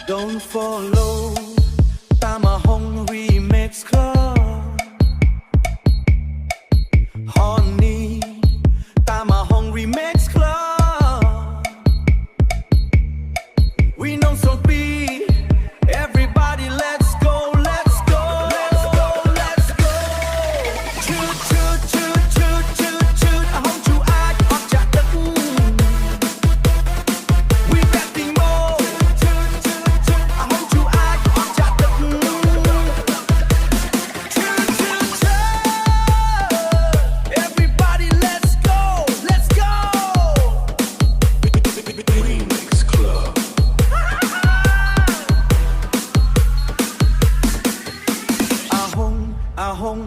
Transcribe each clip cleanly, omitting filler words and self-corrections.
Don't follow តាមមកហុង Remix Club Honey តាមមកហុង Remix Club We know so be Everybody let's go let's go let's go let's go Shoot shoot shoot shoot shoot shoot ហុងជួអាចអត់ចាក់ទឹក We betting more shoot shoot shoot ហុងជួអាចអត់ចាក់ទឹក Shoot shoot shoot Everybody let's go let's go Remix Club អាហុង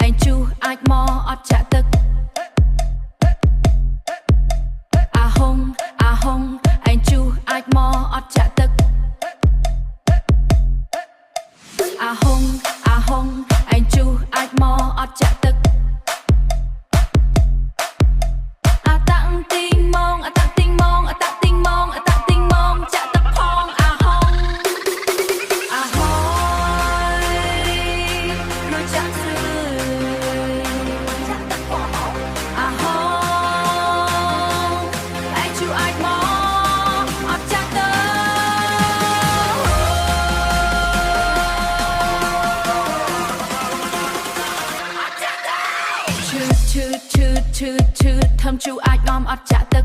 ឯងជូអាចមកអត់ចាក់ទឹកអាហុងឯងជូអាចមកអត់ចាក់ទឹកអាហុងឯងជូអាចមកអត់ចាក់ទឹកអាតាំងទីងម៉ងចាក់ទឹកផងអាហុងដូចចាក់ស្រឿចាក់ទឹកផងអាហុងឯងជូអាចមកអត់ចាក់ទឹកឈឺធំជូអាចនាំអត់ចាក់ទឹក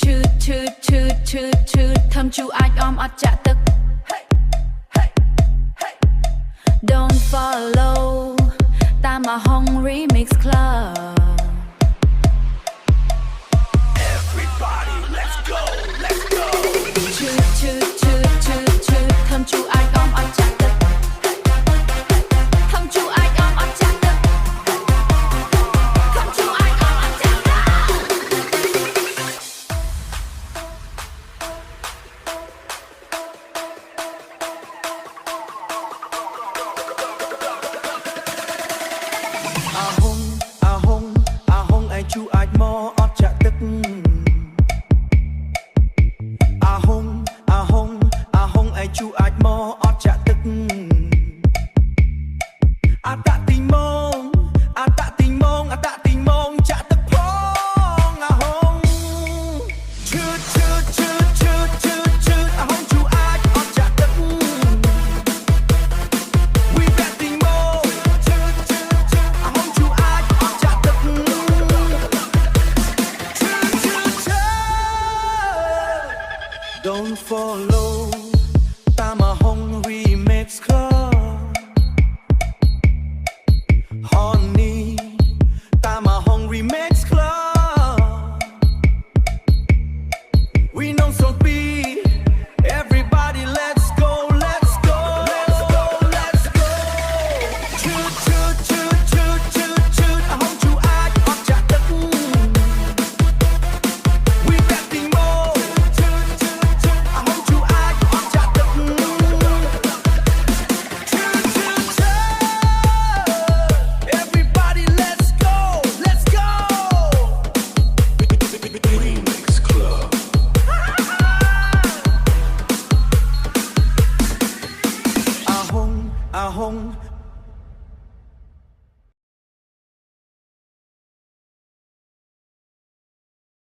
ឈឺធំជូអាចនាំអត់ចាក់ទឹក Don't follow តាមមកហុង Remix Club Everybody let's go let's go ឈឺធំជូអាចនាំអត់ចាក់ទឹកធំជូអាចនាំអត់ចាក់ទឹកធំជូអាចនាំអត់ចាក់ទឹកអាហុងឯងជូអាចមកអត់ចាក់ទឹកអាហុងឯងជូអាចមកអត់ចាក់ទឹកអាតាក់ទីងម៉ងចាក់ទឹកផងអាហុងឈឺអាហុងជូអាចអត់ចាក់ទឹក We betting moreឈឺអាហុងជូអាចអត់ចាក់ទឹកឈឺDon't follow